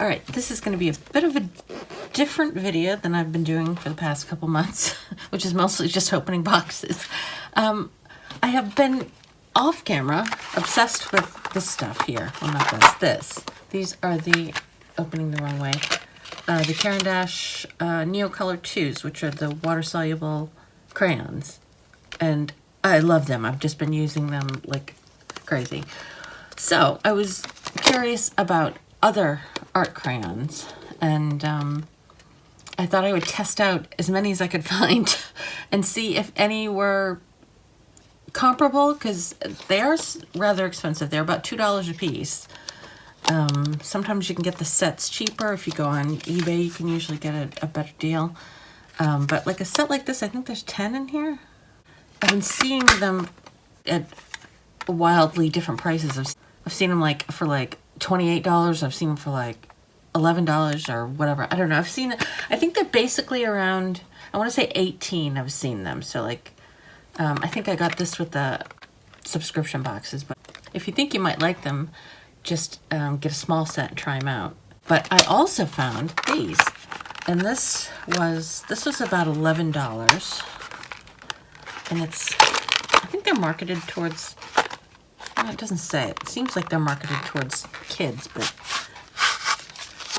All right, this is going to be a bit of a different video than I've been doing for the past couple months, which is mostly just opening boxes. I have been off camera obsessed with this stuff here. Well, not this. These are the, opening the wrong way, the Caran d'Ache Neocolor IIs, which are the water-soluble crayons. And I love them. I've just been using them like crazy. So I was curious about other art crayons, and I thought I would test out as many as I could find and see if any were comparable, because they are rather expensive. They're about $2 a piece. Sometimes you can get the sets cheaper. If you go on eBay, you can usually get a better deal. But like a set like this, I think there's 10 in here. I've been seeing them at wildly different prices. I've seen them like for like $28. I've seen them for like $11 or whatever. I don't know. I've seen it. I think they're basically around, I want to say 18 I've seen them. So like, I think I got this with the subscription boxes. But if you think you might like them, just get a small set and try them out. But I also found these. And this was about $11. And it's, I think they're marketed towards, well, it doesn't say it. It seems like they're marketed towards kids, but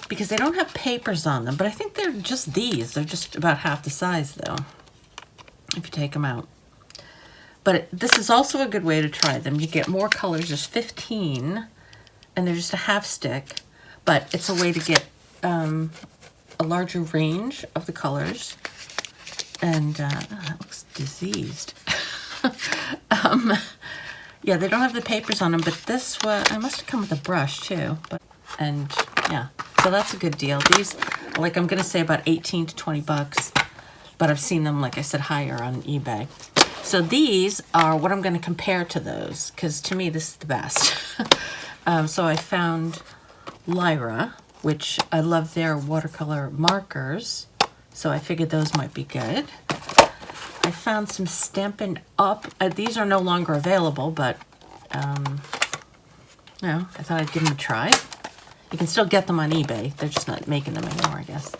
because they don't have papers on them. But I think they're just these. They're just about half the size, though, if you take them out. But this is also a good way to try them. You get more colors. There's 15, and they're just a half stick. But it's a way to get a larger range of the colors. And that looks diseased. Yeah, they don't have the papers on them, but this was, I must have come with a brush too. And yeah, so that's a good deal. These, like, I'm gonna say about 18 to 20 bucks, but I've seen them, like I said, higher on eBay. So these are what I'm gonna compare to those, because to me this is the best. So I found Lyra, which I love their watercolor markers, so I figured those might be good. I found some Stampin' Up. These are no longer available, but you know, I thought I'd give them a try. You can still get them on eBay. They're just not making them anymore, I guess.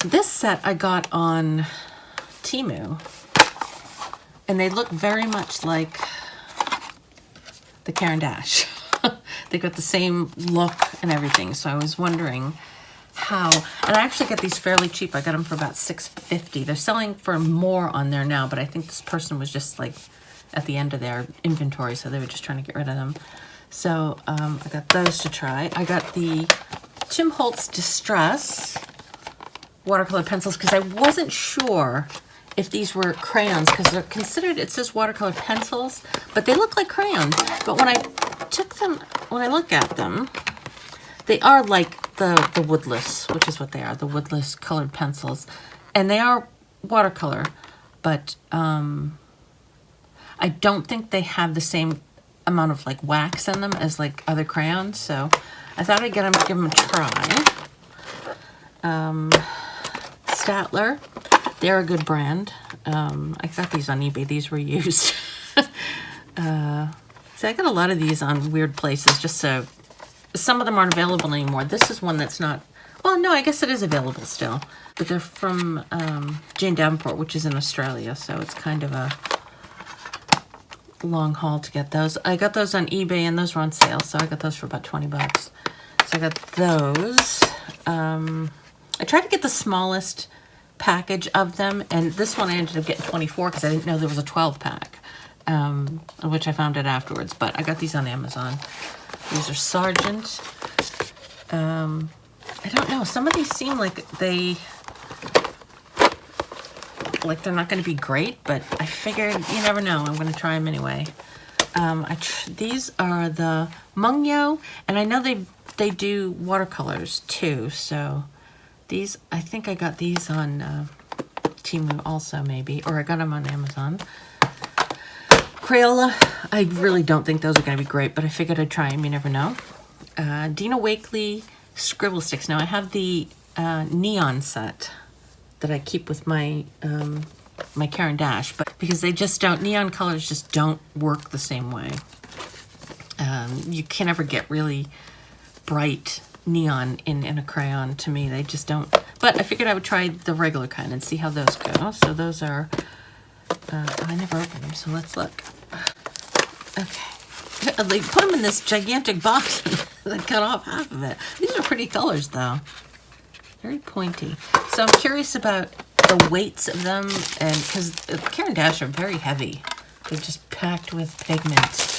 This set I got on Temu, and they look very much like the Caran d'Ache. They got the same look and everything, so I was wondering how, and I actually got these fairly cheap. I got them for about $6.50. They're selling for more on there now, but I think this person was just like at the end of their inventory, so they were just trying to get rid of them. So I got those to try. I got the Tim Holtz Distress watercolor pencils because I wasn't sure if these were crayons, because they're considered, it says watercolor pencils, but they look like crayons. But when I took them, when I look at them, they are like the woodless, which is what they are, the woodless colored pencils. And they are watercolor, but I don't think they have the same amount of like wax in them as like other crayons. So I thought I'd give them a try. Statler, they're a good brand. I got these on eBay. These were used. So I got a lot of these on weird places, just so some of them aren't available anymore. This is one that's not, well, no, I guess it is available still. But they're from Jane Davenport, which is in Australia, so it's kind of a long haul to get those. I got those on eBay, and those were on sale, so I got those for about 20 bucks. So I got those. I tried to get the smallest package of them, and this one I ended up getting 24 because I didn't know there was a 12-pack, which I found out afterwards, but I got these on Amazon. These are Sargent. I don't know. Some of these seem like they're not going to be great, but I figured you never know. I'm going to try them anyway. These are the Mungyo, and I know they do watercolors too. So these, I think I got these on Temu also, maybe, or I got them on Amazon. Crayola, I really don't think those are going to be great, but I figured I'd try them. You never know. Dina Wakley scribble sticks. Now I have the neon set that I keep with my my Caran d'Ache, but because they just don't, neon colors just don't work the same way. You can never get really bright neon in a crayon to me. They just don't. But I figured I would try the regular kind and see how those go. So those are, I never opened them, so let's look. Okay. They put them in this gigantic box and cut off half of it. These are pretty colors though. Very pointy. So I'm curious about the weights of them, and because Caran d'Ache are very heavy. They're just packed with pigment.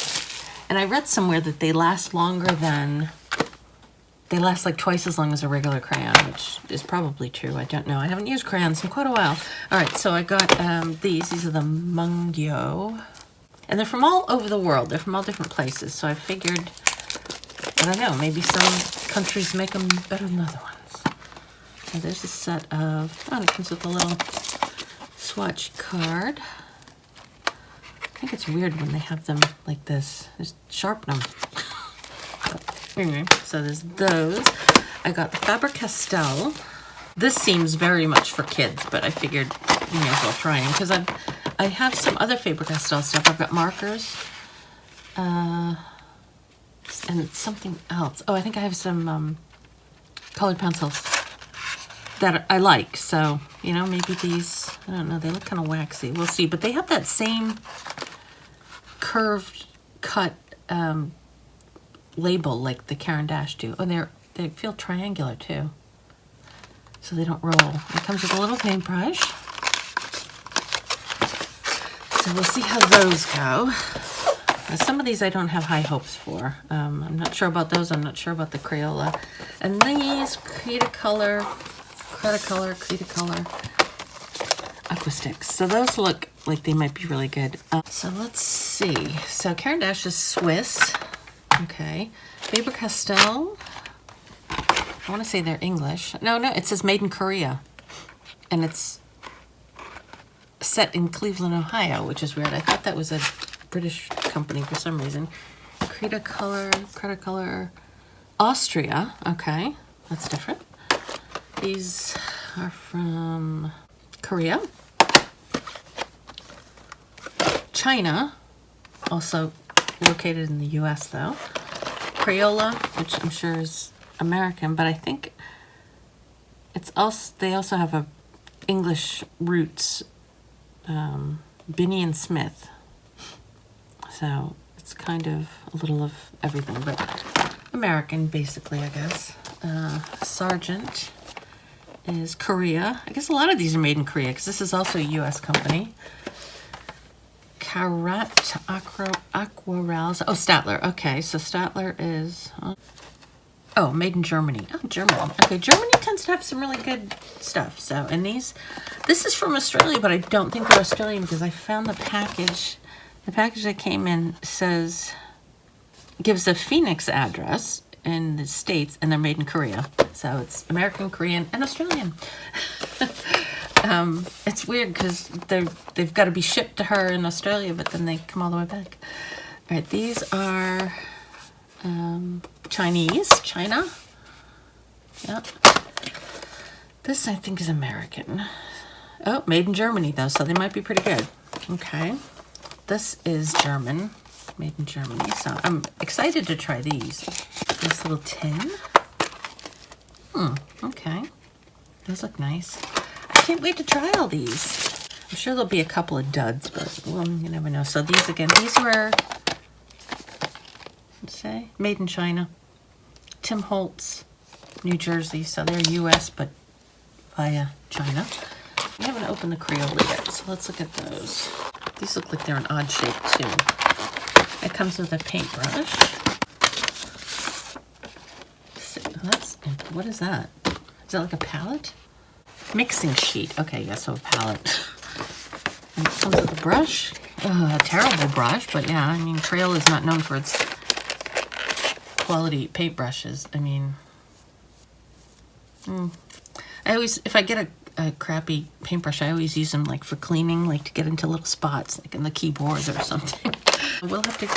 And I read somewhere that they last longer than, they last like twice as long as a regular crayon, which is probably true. I don't know. I haven't used crayons in quite a while. All right, so I got these. These are the Mungyo. And they're from all over the world. They're from all different places. So I figured, I don't know, maybe some countries make them better than other ones. So there's a set of, oh, it comes with a little swatch card. I think it's weird when they have them like this. Just sharpen them. Anyway, so there's those. I got the Faber-Castell. This seems very much for kids, but I figured you may as well try them because I have some other Faber-Castell stuff. I've got markers. And something else. Oh, I think I have some colored pencils that I like. So, you know, maybe these, I don't know, they look kind of waxy. We'll see. But they have that same curved cut label like the Caran d'Ache do. Oh, they feel triangular too. So they don't roll. It comes with a little paintbrush. So we'll see how those go. Some of these I don't have high hopes for. I'm not sure about those. I'm not sure about the Crayola. And these Cretacolor, Aqua sticks. So those look like they might be really good. So let's see. So Caran d'Ache is Swiss. Okay. Faber-Castell. I want to say they're English. No, it says made in Korea. And it's set in Cleveland, Ohio, which is weird. I thought that was a British company for some reason. Cretacolor, Austria. Okay, that's different. These are from Korea. China, also located in the US though. Crayola, which I'm sure is American, but I think it's also, they also have a English roots, Binney and Smith. So it's kind of a little of everything, but American basically, I guess. Sargent is Korea. I guess a lot of these are made in Korea because this is also a US company. Karat Aquarels. Oh, Statler. Okay, so Statler is, oh, made in Germany. Oh, Germany. Okay, Germany tends to have some really good stuff. So, and this is from Australia, but I don't think they're Australian because I found the package. The package that came in gives a Phoenix address in the States, and they're made in Korea. So it's American, Korean, and Australian. It's weird because they've got to be shipped to her in Australia, but then they come all the way back. All right, these are China. Yep. This I think is American. Oh, made in Germany though, so they might be pretty good. Okay. This is German, made in Germany. So I'm excited to try these. This little tin. Okay. Those look nice. I can't wait to try all these. I'm sure there'll be a couple of duds, but well, you never know. So these again, these were, let's say, made in China. Tim Holtz, New Jersey. So they're US, but via China. We haven't opened the Crayola yet, so let's look at those. These look like they're an odd shape too. It comes with a paintbrush. What is that? Is that like a palette? Mixing sheet. Okay, yeah, so a palette. And it comes with a brush. A terrible brush, but yeah, I mean, Crayola is not known for its quality paintbrushes. I mean, I always, if I get a crappy paintbrush, I always use them like for cleaning, like to get into little spots, like in the keyboards or something. We'll have to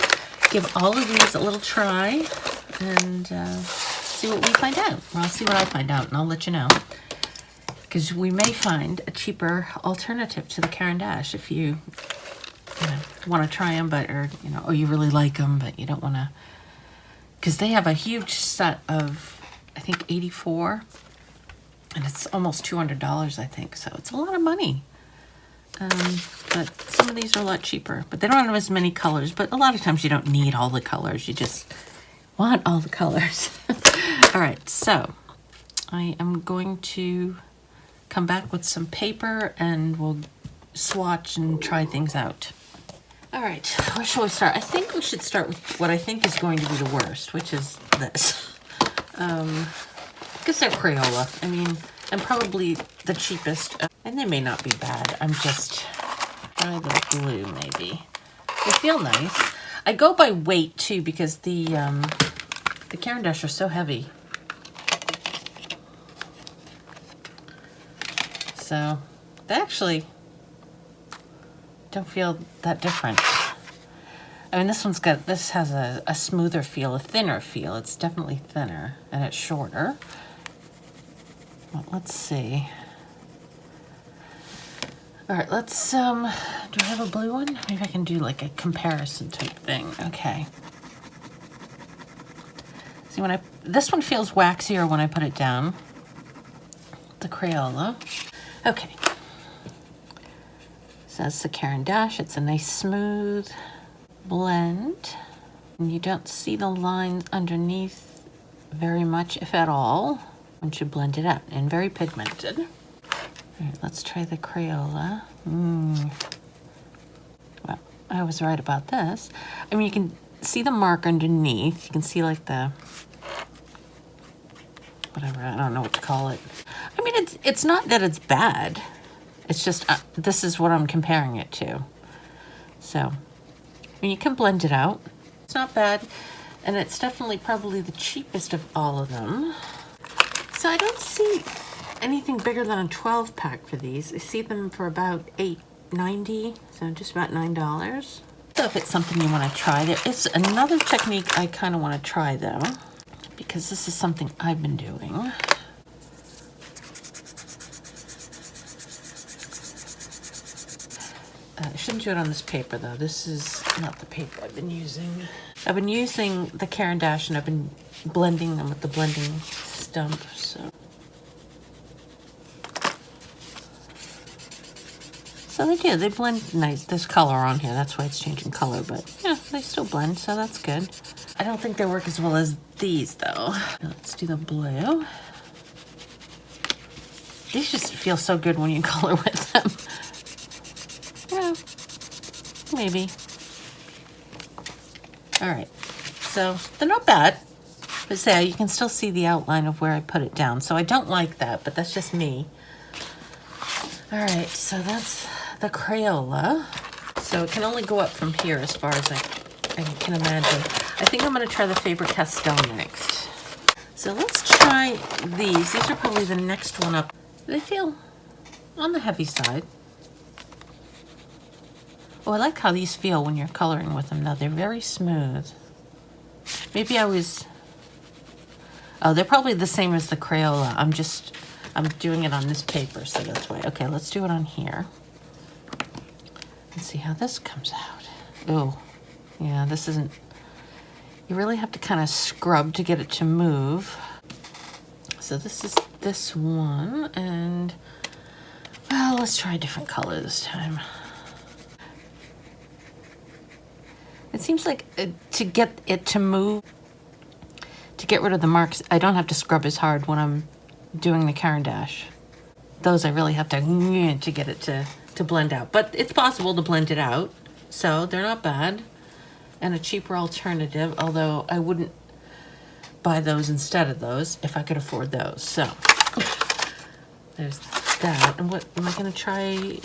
give all of these a little try and see what we find out. Well, I'll see what I find out and I'll let you know. Because we may find a cheaper alternative to the Caran d'Ache if you want to try them, but, or you really like them, but you don't want to, because they have a huge set of I think 84, and it's almost $200, I think, so it's a lot of money. But some of these are a lot cheaper, but they don't have as many colors, but a lot of times you don't need all the colors, you just want all the colors. All right, so I am going to come back with some paper and we'll swatch and try things out. All right, where shall we start? I think we should start with what I think is going to be the worst, which is this. I guess they're Crayola. I mean, and probably the cheapest. And they may not be bad. I'm just try the blue maybe. They feel nice. I go by weight too because the Caran d'Ache are so heavy. So they actually don't feel that different. I mean, this has a smoother feel, a thinner feel. It's definitely thinner and it's shorter. Well, let's see. All right, let's, do I have a blue one? Maybe I can do like a comparison type thing. Okay. See, this one feels waxier when I put it down. The Crayola. Okay. So that's the Caran d'Ache. It's a nice smooth blend. And you don't see the lines underneath very much, if at all, once you blend it out. And very pigmented. All right, let's try the Crayola. Well, I was right about this. I mean, you can see the mark underneath. You can see like the, whatever, I don't know what to call it. I mean, it's not that it's bad. It's just, this is what I'm comparing it to. So, I mean, you can blend it out. It's not bad. And it's definitely probably the cheapest of all of them. So I don't see anything bigger than a 12 pack for these. I see them for about $8.90, so just about $9. So if it's something you want to try, there is another technique I kind of want to try though, because this is something I've been doing. I shouldn't do it on this paper though. This is not the paper I've been using. I've been using the Caran d'Ache and I've been blending them with the blending stump, so. So they do, they blend nice. There's color on here, that's why it's changing color, but yeah, they still blend, so that's good. I don't think they work as well as these though. Let's do the blue. These just feel so good when you color with them. Yeah, maybe. All right, so they're not bad. But say, you can still see the outline of where I put it down, so I don't like that, but that's just me. All right, so that's the Crayola. So it can only go up from here as far as I can imagine. I think I'm gonna try the Faber-Castell next. So let's try these. These are probably the next one up. They feel on the heavy side. Oh, I like how these feel when you're coloring with them though. They're very smooth. Maybe I was, oh, they're probably the same as the Crayola. I'm doing it on this paper, so that's why. Okay, let's do it on here. Let's see how this comes out. Oh, yeah, this isn't, you really have to kind of scrub to get it to move. So this is this one, and, well, let's try a different color this time. It seems like to get it to move, to get rid of the marks, I don't have to scrub as hard when I'm doing the Caran d'Ache. Those I really have to get it to blend out. But it's possible to blend it out, so they're not bad. And a cheaper alternative, although I wouldn't buy those instead of those if I could afford those. So there's that. And what am I gonna try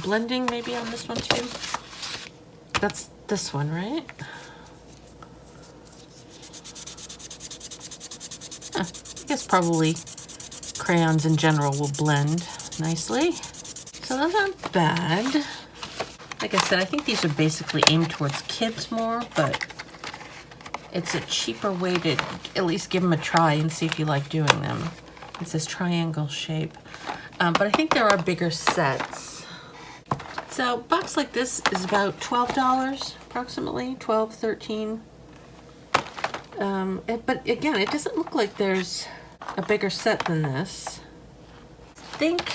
blending maybe on this one too? That's this one, right? I guess probably crayons in general will blend nicely. So those aren't bad. Like I said, I think these are basically aimed towards kids more, but it's a cheaper way to at least give them a try and see if you like doing them. It says triangle shape. But I think there are bigger sets. So a box like this is about $12 approximately, 12, 13. But again, it doesn't look like there's a bigger set than this. I think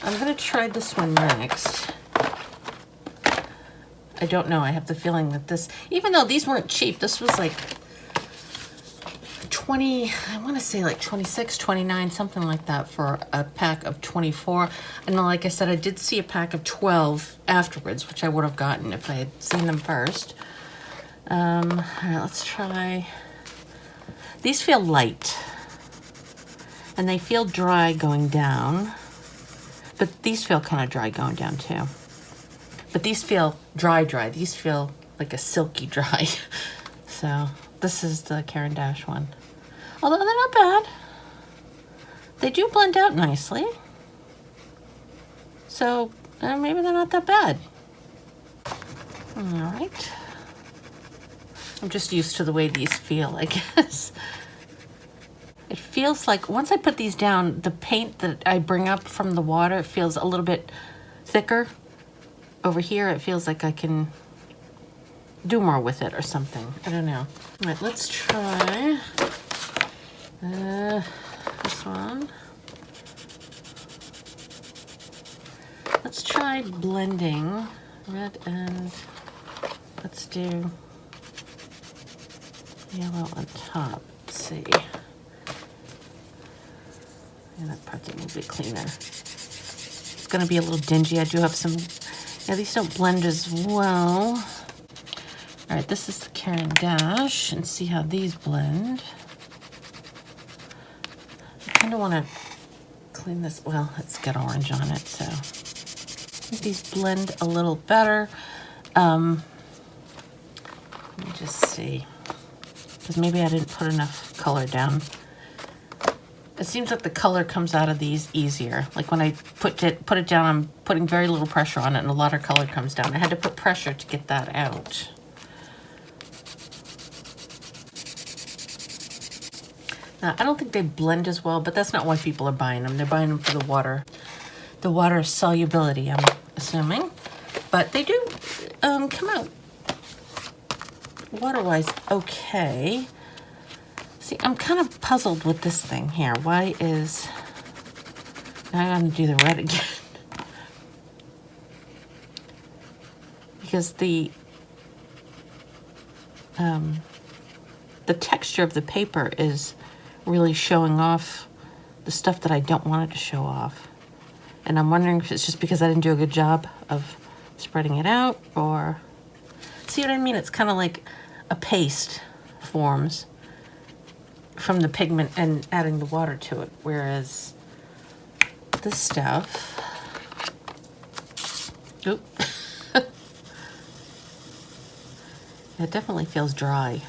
I'm gonna try this one next. I don't know, I have the feeling that this, even though these weren't cheap, this was like 20, I wanna say like 26, 29, something like that for a pack of 24. And like I said, I did see a pack of 12 afterwards, which I would have gotten if I had seen them first. All right, let's try. These feel light, and they feel dry going down, but these feel kind of dry going down too. But these feel dry. These feel like a silky dry. So this is the Caran d'Ache one. Although they're not bad. They do blend out nicely. So maybe they're not that bad. All right. I'm just used to the way these feel, I guess. It feels like once I put these down, the paint that I bring up from the water, it feels a little bit thicker. Over here, it feels like I can do more with it or something. I don't know. All right, let's try this one. Let's try blending red and let's do yellow on top. Let's see. And that part's a little bit cleaner. It's gonna be a little dingy. I do have some, yeah, these don't blend as well. All right, this is the Caran d'Ache, and see how these blend. I kind of want to clean this. Well, it's got orange on it, so I think these blend a little better. Let me just see, because maybe I didn't put enough color down. It seems like the color comes out of these easier. Like when I put it down, I'm putting very little pressure on it, and a lot of color comes down. I had to put pressure to get that out. Now, I don't think they blend as well, but that's not why people are buying them. They're buying them for the water solubility, I'm assuming. But they do come out water-wise okay. See, I'm kind of puzzled with this thing here. Why is, now I'm gonna do the red again. Because the texture of the paper is really showing off the stuff that I don't want it to show off. And I'm wondering if it's just because I didn't do a good job of spreading it out, or, see what I mean? It's kind of like a paste forms from the pigment and adding the water to it, whereas this stuff, oop, it definitely feels dry.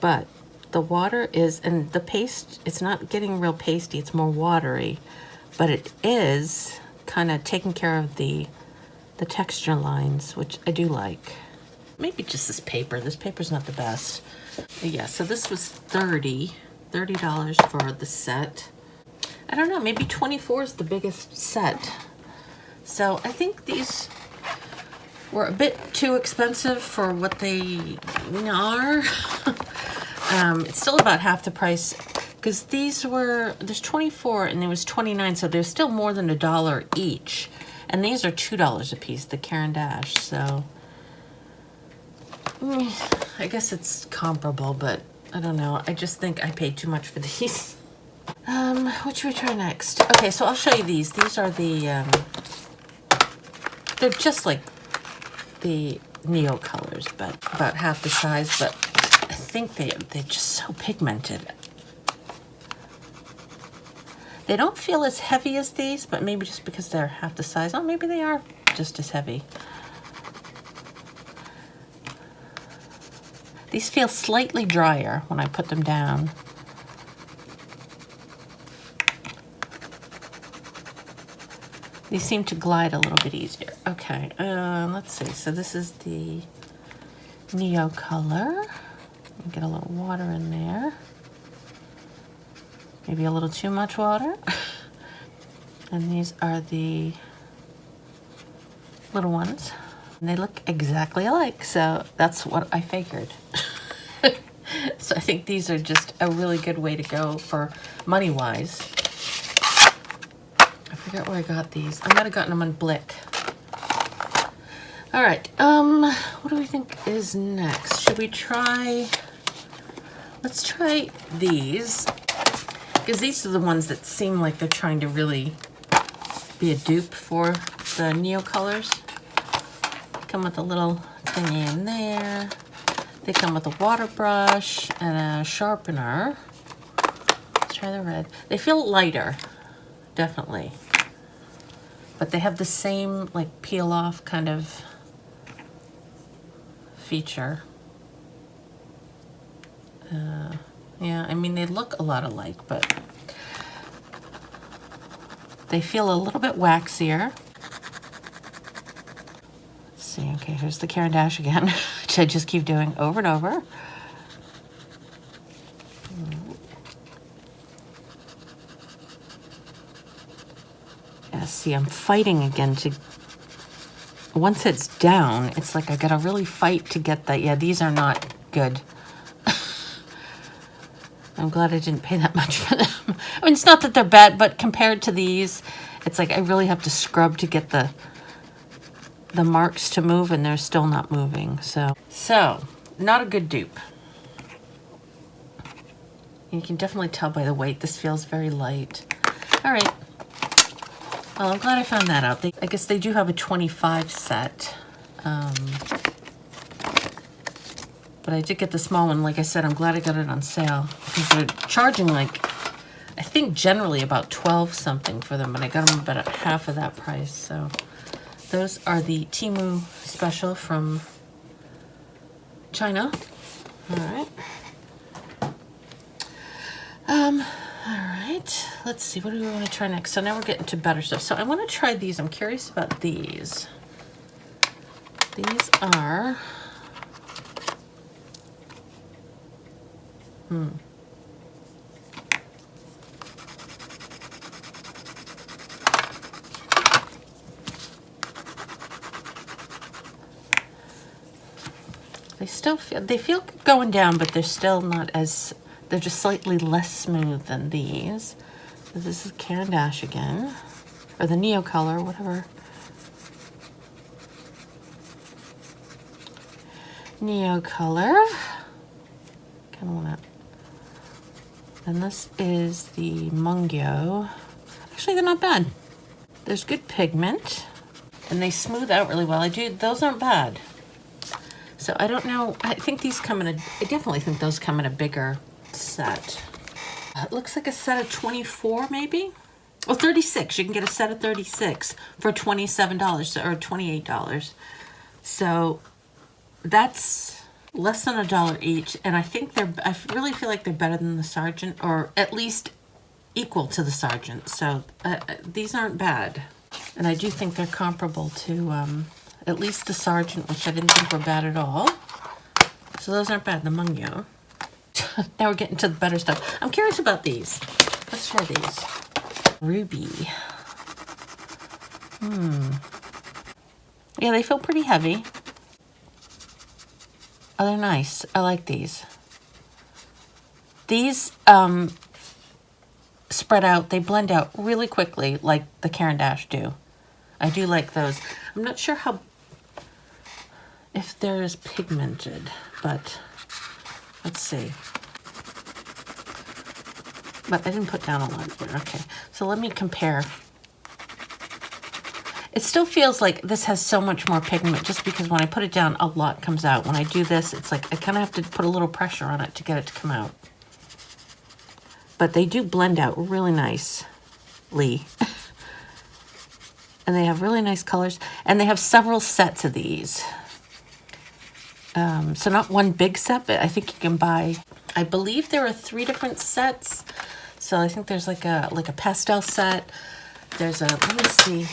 But the water is, and the paste, it's not getting real pasty, it's more watery, but it is kind of taking care of the texture lines, which I do like. Maybe just this paper. This paper's not the best. But yeah, so this was $30 for the set. I don't know, maybe 24 is the biggest set. So I think these were a bit too expensive for what they are. It's still about half the price, because these were, there's 24 and there was 29, so there's still more than $1 each. And these are $2 a piece, the Caran d'Ache, so I guess it's comparable, but I don't know. I just think I paid too much for these. What should we try next? Okay, so I'll show you these. These are the, they're just like the Neocolors, but about half the size, but I think they're just so pigmented. They don't feel as heavy as these, but maybe just because they're half the size. Oh, maybe they are just as heavy. These feel slightly drier when I put them down. These seem to glide a little bit easier. Okay, let's see. So this is the Neocolor. Get a little water in there. Maybe a little too much water. And these are the little ones. And they look exactly alike, so that's what I figured. So I think these are just a really good way to go for money-wise. I forget where I got these. I might have gotten them on Blick. All right, what do we think is next? Should we try, let's try these, because these are the ones that seem like they're trying to really be a dupe for the Neocolors. They come with a little thingy in there. They come with a water brush and a sharpener. Let's try the red. They feel lighter, definitely. But they have the same like peel off kind of feature. Yeah, I mean, they look a lot alike, but they feel a little bit waxier. Let's see, okay, here's the Caran d'Ache again, which I just keep doing over and over. Yeah, see, I'm fighting again to, once it's down, it's like I gotta really fight to get that. Yeah, these are not good. I'm glad I didn't pay that much for them. I mean, it's not that they're bad, but compared to these, it's like I really have to scrub to get the marks to move, and they're still not moving. So not a good dupe. You can definitely tell by the weight. This feels very light. All right. Well, I'm glad I found that out. I guess they do have a 25 set. But I did get the small one. Like I said, I'm glad I got it on sale, because they're charging like, I think generally about 12 something for them, and I got them about half of that price. So those are the Temu special from China. All right. All right, let's see, what do we want to try next? So now we're getting to better stuff. So I want to try these. I'm curious about these. These are, they feel going down, but they're still not as, they're just slightly less smooth than these. So this is Caran d'Ache again, or the Neocolor, whatever. Neocolor. Kind of want to. And this is the Mungyo. Actually, they're not bad. There's good pigment, and they smooth out really well. Those aren't bad. So I don't know. I think these come in I definitely think those come in a bigger set. It looks like a set of 24 maybe? Oh, 36. You can get a set of 36 for $27 or $28. So that's less than $1 each. And I think I really feel like they're better than the Sargent, or at least equal to the Sargent. So these aren't bad. And I do think they're comparable to at least the Sargent, which I didn't think were bad at all. So those aren't bad, the Mungyo. Now we're getting to the better stuff. I'm curious about these. Let's try these. Ruby. Yeah, they feel pretty heavy. Oh, they're nice. I like these. These spread out. They blend out really quickly like the Caran d'Ache do. I do like those. I'm not sure if they're as pigmented, but let's see. But I didn't put down a lot here. Okay, so let me compare. It still feels like this has so much more pigment, just because when I put it down, a lot comes out. When I do this, it's like I kind of have to put a little pressure on it to get it to come out. But they do blend out really nicely. And they have really nice colors. And they have several sets of these. So not one big set, but I think you can buy, I believe there are 3 different sets. So I think there's like a pastel set. There's let me see.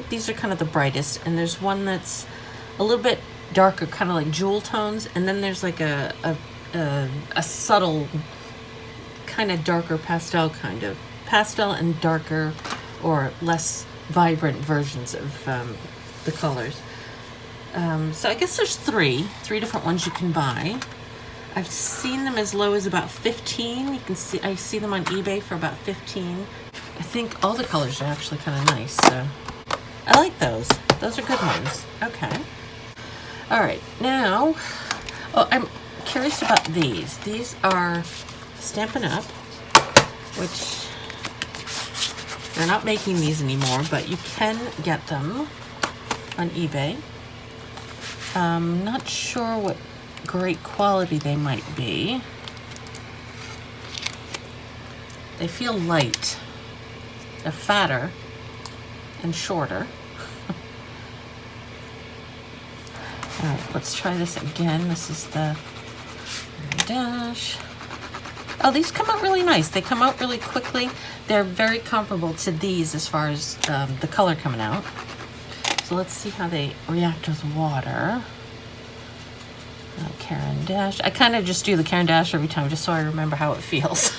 These are kind of the brightest, and there's one that's a little bit darker, kind of like jewel tones, and then there's like a subtle, kind of darker pastel and darker or less vibrant versions of the colors. So I guess there's three different ones you can buy. I've seen them as low as about 15. You can see, I see them on eBay for about 15. I think all the colors are actually kind of nice, so I like those. Those are good ones. Okay. All right, now, oh, I'm curious about these. These are Stampin' Up, which they're not making these anymore, but you can get them on eBay. Not sure what great quality they might be. They feel light. They're fatter and shorter. All right, let's try this again. This is the dash. Oh, these come out really nice. They come out really quickly. They're very comparable to these as far as the color coming out. So let's see how they react with water. Caran dash. I kind of just do the Caran dash every time just so I remember how it feels.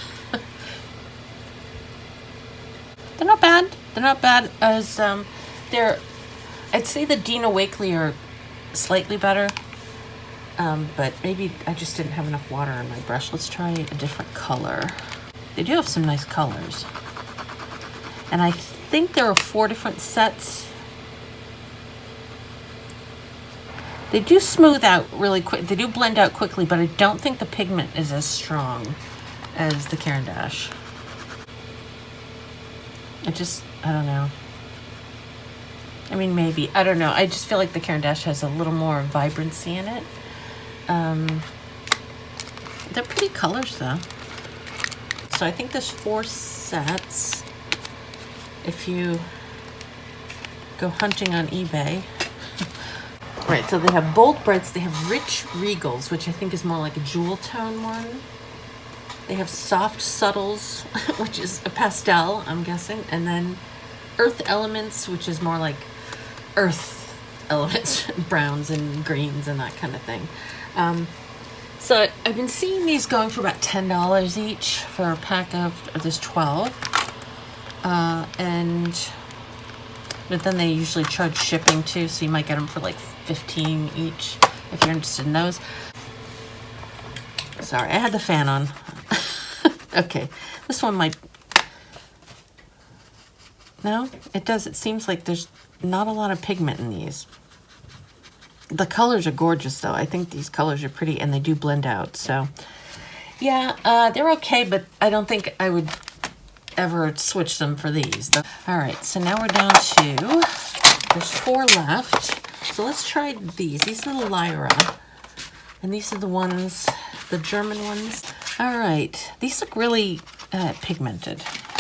They're not bad. They're not bad as they're. I'd say the Dina Wakley are slightly better, but maybe I just didn't have enough water in my brush. Let's try a different color. They do have some nice colors, and I think there are 4 different sets. They do smooth out really quick. They do blend out quickly, but I don't think the pigment is as strong as the Caran dash. I don't know. I mean, maybe. I don't know. I just feel like the Caran dash has a little more vibrancy in it. They're pretty colors, though. So I think there's 4 sets. If you go hunting on eBay. Right, so they have bold brights, they have rich regals, which I think is more like a jewel tone one. They have soft subtles, which is a pastel, I'm guessing. And then earth elements, which is more like earth elements, browns and greens and that kind of thing. So I've been seeing these going for about $10 each for a pack of there's 12. But then they usually charge shipping too, so you might get them for like 15 each if you're interested in those. Sorry, I had the fan on. Okay, this one might... No, it does. It seems like there's not a lot of pigment in these. The colors are gorgeous, though. I think these colors are pretty, and they do blend out. So, yeah, they're okay, but I don't think I would ever switch them for these. All right, so now we're down to, there's 4 left. So let's try these. These are the Lyra, and these are the ones, the German ones. All right, these look really pigmented,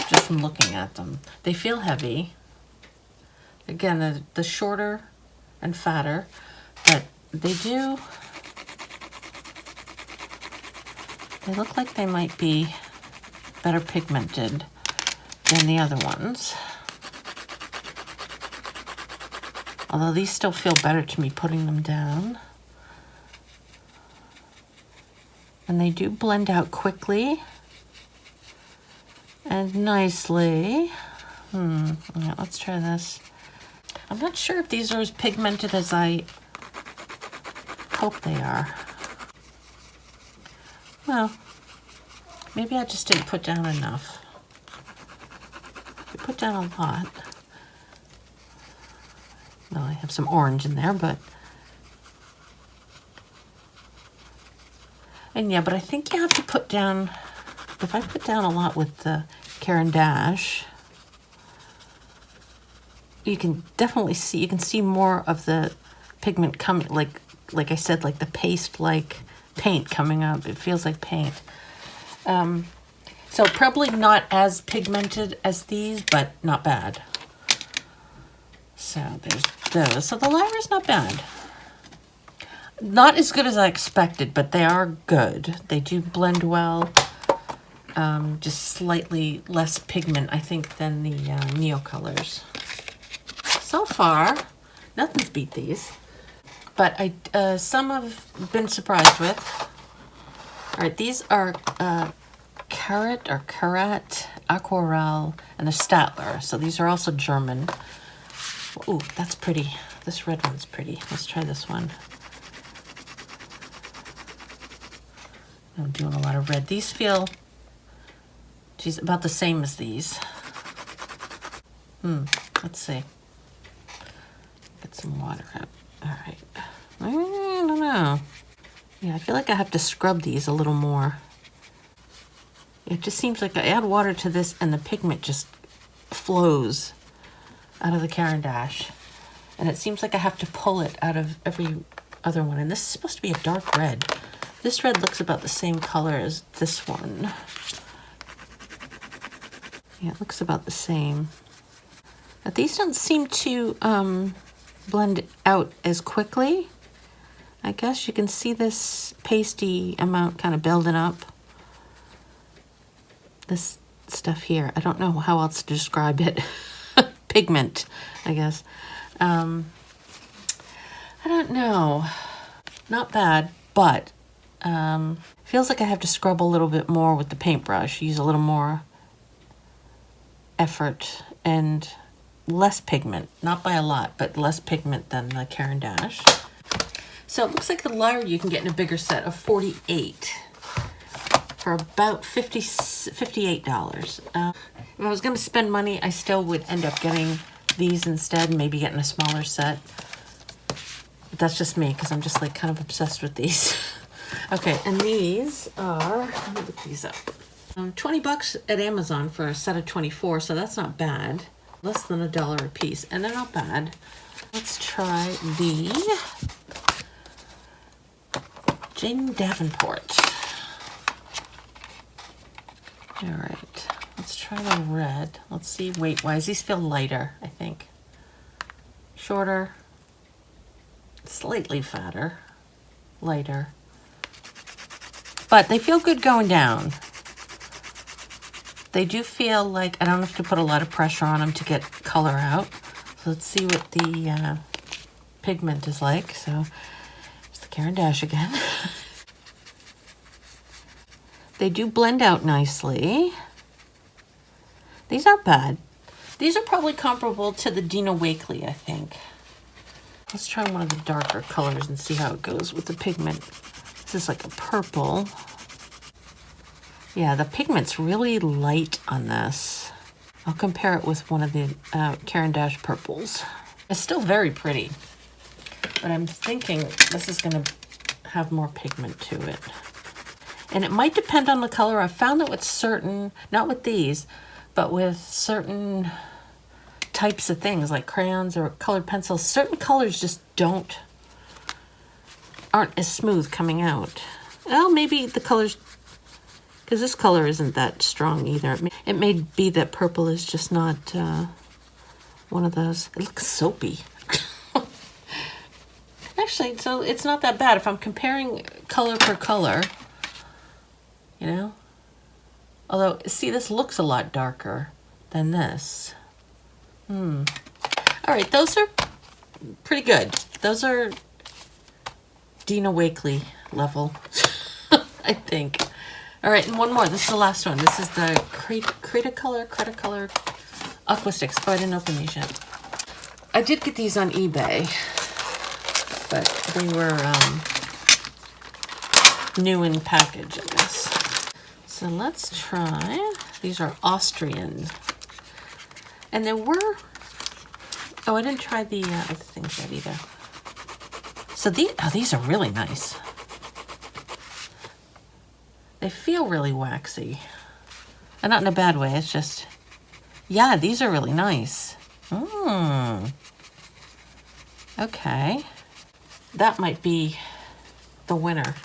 just from looking at them. They feel heavy. Again, the shorter and fatter, but they look like they might be better pigmented than the other ones. Although these still feel better to me putting them down. And they do blend out quickly and nicely. Yeah, let's try this. I'm not sure if these are as pigmented as I hope they are. Well, maybe I just didn't put down enough. I put down a lot. Well, I have some orange in there, but... And yeah, but I think you have to put down... If I put down a lot with the Caran dash, you can definitely see, you can see more of the pigment coming, like I said, like the paste-like paint coming up. It feels like paint. So probably not as pigmented as these, but not bad. So there's those. So the Lyra's not bad. Not as good as I expected, but they are good. They do blend well. Just slightly less pigment, I think, than the Neocolors. So far, nothing's beat these. But some I've been surprised with. All right, these are Karat Aquarelle, and the Statler. So these are also German. Ooh, that's pretty. This red one's pretty. Let's try this one. I'm doing a lot of red. These feel, geez, about the same as these. Let's see. Get some water out. All right. I don't know. Yeah, I feel like I have to scrub these a little more. It just seems like I add water to this and the pigment just flows out of the Caran d'Ache. And it seems like I have to pull it out of every other one. And this is supposed to be a dark red. This red looks about the same color as this one. Yeah, it looks about the same. But these don't seem to blend out as quickly. I guess you can see this pasty amount kind of building up. This stuff here, I don't know how else to describe it. Pigment, I guess. I don't know. Not bad, but feels like I have to scrub a little bit more with the paintbrush, use a little more effort and less pigment, not by a lot, but less pigment than the Caran d'Ache. So it looks like the lyre you can get in a bigger set of 48 for about $58. If I was going to spend money, I still would end up getting these instead, maybe getting a smaller set. But that's just me, because I'm just like kind of obsessed with these. Okay, and these are, let me look these up. 20 bucks at Amazon for a set of 24, so that's not bad. Less than $1 a piece, and they're not bad. Let's try the Jane Davenport. All right, let's try the red. Let's see weight-wise. These feel lighter, I think. Shorter, slightly fatter, lighter. But they feel good going down. They do feel like I don't have to put a lot of pressure on them to get color out. So let's see what the pigment is like. So it's the Caran d'Ache again. They do blend out nicely. These aren't bad. These are probably comparable to the Dina Wakley, I think. Let's try one of the darker colors and see how it goes with the pigment. This is like a purple. Yeah, the pigment's really light on this. I'll compare it with one of the Caran d'Ache purples. It's still very pretty, but I'm thinking this is gonna have more pigment to it. And it might depend on the color. I've found that with certain, not with these, but with certain types of things like crayons or colored pencils, certain colors just aren't as smooth coming out. Well, maybe the colors, because this color isn't that strong either. It may be that purple is just not one of those. It looks soapy. Actually, so it's not that bad. If I'm comparing color per color, you know? Although, see, this looks a lot darker than this. All right, those are pretty good. Those are Dina Wakley level, I think. All right, and one more. This is the last one. This is the Crayola Aqua sticks. Oh, I didn't open these yet. I did get these on eBay, but they were new in package, I guess. So let's try. These are Austrian. And there were, oh, I didn't try the other things yet either. So these are really nice. They feel really waxy. And not in a bad way, it's just, yeah, these are really nice. Okay. That might be the winner.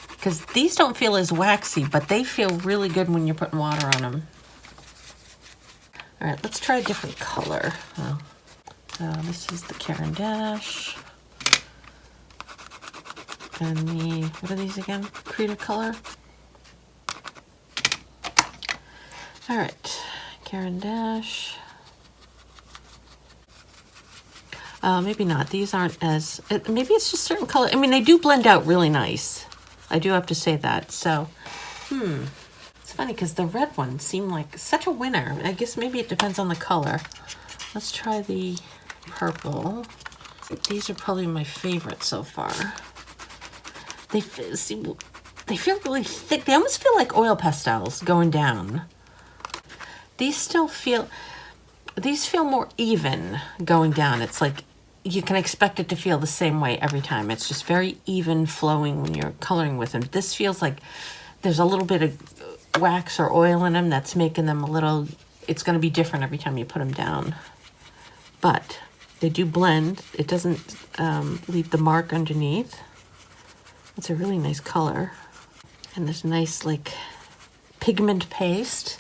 Because these don't feel as waxy, but they feel really good when you're putting water on them. All right, let's try a different color. Oh. This is the Caran d'Ache. And the, what are these again? Crayola. All right, Caran d'Ache. Maybe not. These aren't as, maybe it's just certain color. I mean, they do blend out really nice. I do have to say that. So, it's funny because the red ones seem like such a winner. I guess maybe it depends on the color. Let's try the purple. These are probably my favorite so far. They feel really thick. They almost feel like oil pastels going down. These feel more even going down. It's like you can expect it to feel the same way every time. It's just very even flowing when you're coloring with them. This feels like there's a little bit of wax or oil in them that's making them a little, it's going to be different every time you put them down. But they do blend. It doesn't leave the mark underneath. It's a really nice color. And there's nice like pigment paste.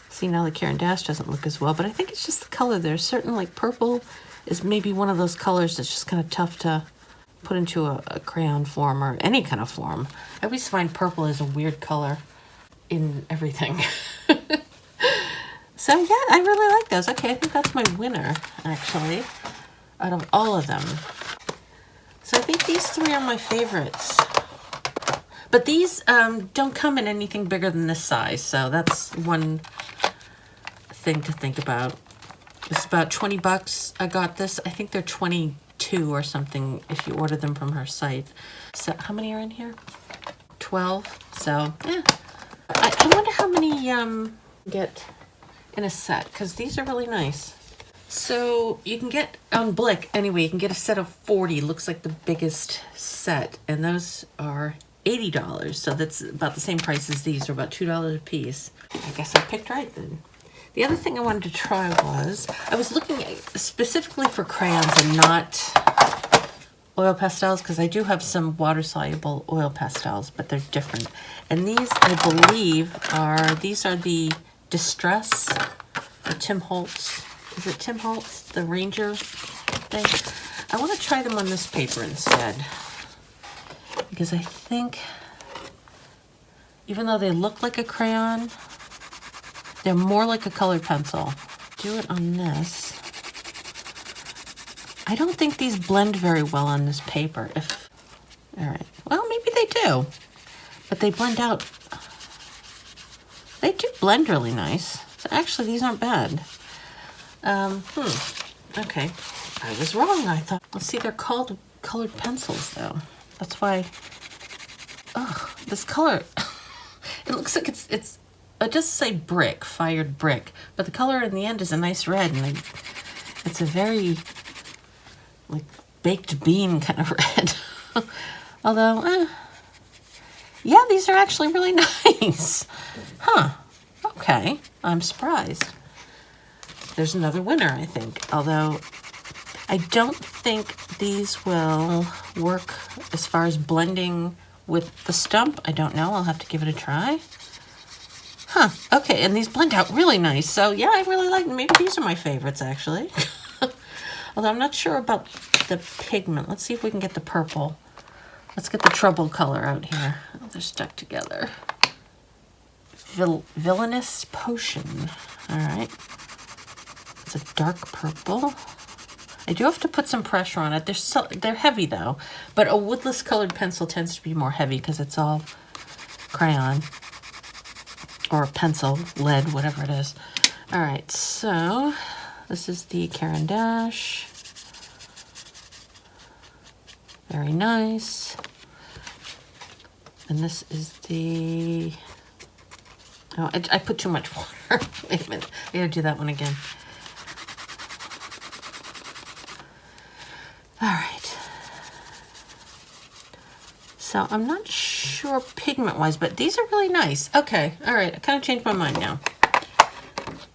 See, now the Crayon Dash doesn't look as well, but I think it's just the color. There's certain, like purple is maybe one of those colors that's just kind of tough to put into a crayon form or any kind of form. I always find purple is a weird color in everything. So yeah, I really like those. Okay, I think that's my winner, actually, out of all of them. So I think these three are my favorites. But these don't come in anything bigger than this size, so that's one thing to think about. It's about 20 bucks. I got this. I think they're 22 or something if you order them from her site. So how many are in here? 12. So yeah. I wonder how many get in a set, because these are really nice. So you can get on Blick anyway, you can get a set of 40. Looks like the biggest set, and those are $80. So that's about the same price as these, are about $2 a piece. I guess I picked right then. The other thing I wanted to try was, I was looking specifically for crayons and not oil pastels, because I do have some water-soluble oil pastels, but they're different. And these, I believe, these are the Distress, the Tim Holtz. Is it Tim Holtz, the Ranger thing? I want to try them on this paper instead, because I think, even though they look like a crayon, they're more like a colored pencil. Do it on this. I don't think these blend very well on this paper. All right, well, maybe they do, but they blend out. They do blend really nice. So actually, these aren't bad. Okay, I was wrong. I thought, let's see, they're called colored pencils though. That's why, oh, this color, it looks like it does say brick, fired brick, but the color in the end is a nice red, and it's a very, like, baked bean kind of red. Although, yeah, these are actually really nice. Huh, okay, I'm surprised. There's another winner, I think, although I don't think these will work as far as blending with the stump. I don't know, I'll have to give it a try. Huh, okay, and these blend out really nice, so yeah, I really like them. Maybe these are my favorites, actually. Although I'm not sure about the pigment. Let's see if we can get the purple. Let's get the trouble color out here. Oh, they're stuck together. Villainous Potion. All right. It's a dark purple. I do have to put some pressure on it. They're heavy though, but a woodless colored pencil tends to be more heavy because it's all crayon or pencil, lead, whatever it is. All right, so this is the Crayon Dash. Very nice. And this is the, oh, I put too much water. Wait a minute, I gotta do that one again. All right. So I'm not sure pigment-wise, but these are really nice. Okay, all right, I kind of changed my mind now,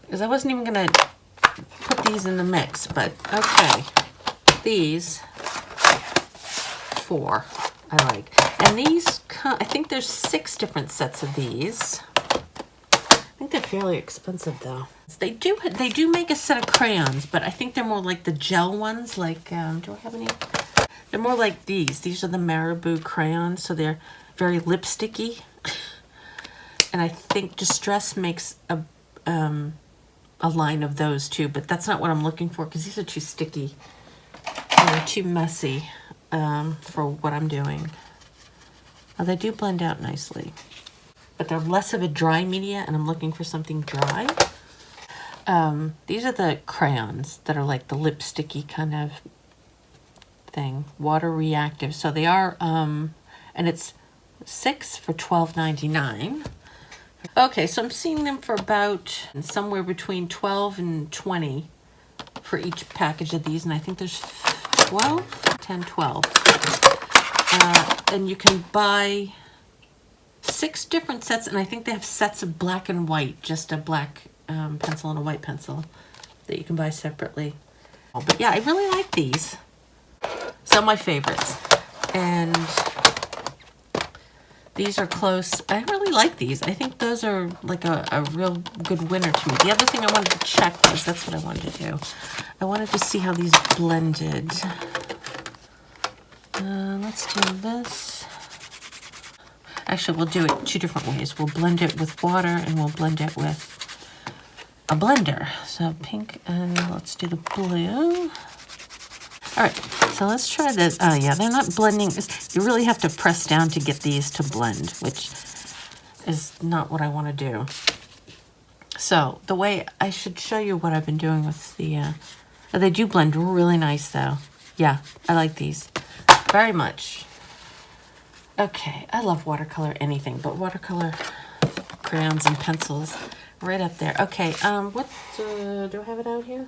because I wasn't even gonna put these in the mix, but okay. These 4 I like. And these, I think there's 6 different sets of these. I think they're fairly expensive though. They do make a set of crayons, but I think they're more like the gel ones. Like, do I have any? They're more like these. These are the Marabou crayons, so they're very lipsticky. And I think Distress makes a line of those too, but that's not what I'm looking for because these are too sticky. They're too messy for what I'm doing. Now, they do blend out nicely, but they're less of a dry media, and I'm looking for something dry. These are the crayons that are like the lipsticky kind of thing, water reactive. So they are, and it's 6 for $12.99. Okay, so I'm seeing them for about somewhere between 12 and 20 for each package of these, and I think there's 12, 10, 12. And you can buy 6 different sets, and I think they have sets of black and white, just a black pencil and a white pencil that you can buy separately. But yeah, I really like these. Some of my favorites. And these are close. I really like these. I think those are like a real good winner to me. The other thing I wanted to check was, that's what I wanted to do. I wanted to see how these blended. Let's do this. Actually, we'll do it 2 different ways. We'll blend it with water and we'll blend it with a blender. So pink, and let's do the blue. All right, so let's try this. Oh yeah, they're not blending. You really have to press down to get these to blend, which is not what I want to do. So the way I should show you what I've been doing with the, they do blend really nice though. Yeah, I like these very much. Okay, I love watercolor anything, but watercolor crayons and pencils right up there. Okay, what, do I have it out here?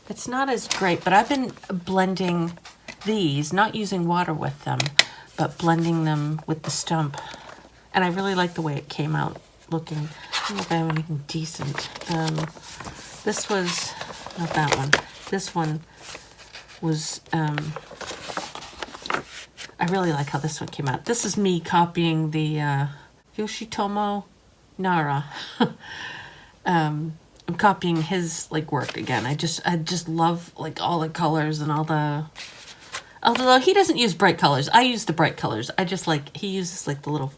It's not as great, but I've been blending these, not using water with them, but blending them with the stump. And I really like the way it came out looking. I don't know if I have anything decent. This was, not that one. This one was, I really like how this one came out. This is me copying the Yoshitomo Nara. I'm copying his like work again. I just love like all the colors and all the, although he doesn't use bright colors. I use the bright colors. I just like, he uses like the little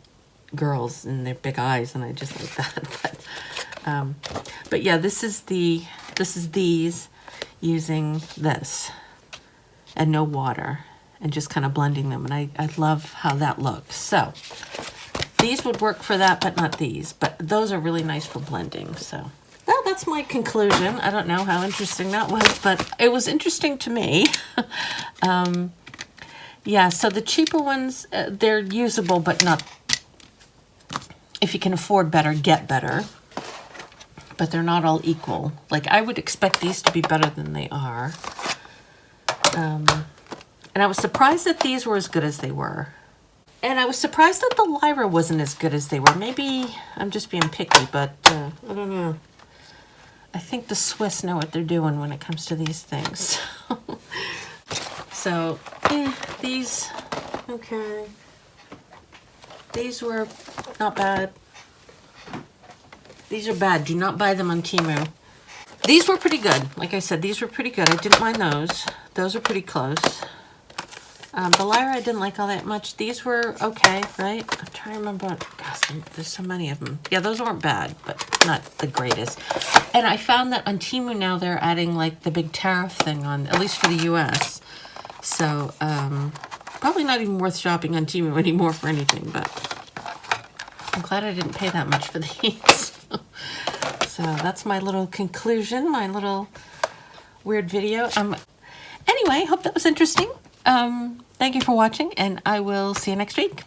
girls and their big eyes, and I just like that. But yeah, this is these using this and no water and just kind of blending them. And I love how that looks. So these would work for that, but not these. But those are really nice for blending, so. Well, that's my conclusion. I don't know how interesting that was, but it was interesting to me. Yeah, so the cheaper ones, they're usable, but not, if you can afford better, get better. But they're not all equal. Like, I would expect these to be better than they are. And I was surprised that these were as good as they were. And I was surprised that the Lyra wasn't as good as they were. Maybe I'm just being picky, but I don't know. I think the Swiss know what they're doing when it comes to these things. So, these, okay. These were not bad. These are bad. Do not buy them on Temu. These were pretty good. Like I said, these were pretty good. I didn't mind those. Those are pretty close. The Lyra I didn't like all that much. These were okay, right? I'm trying to remember. Gosh, there's so many of them. Yeah, those weren't bad, but not the greatest. And I found that on Temu now they're adding like the big tariff thing on, at least for the US. So, probably not even worth shopping on Temu anymore for anything, but I'm glad I didn't pay that much for these. So that's my little conclusion, my little weird video. Anyway, hope that was interesting. Thank you for watching, and I will see you next week.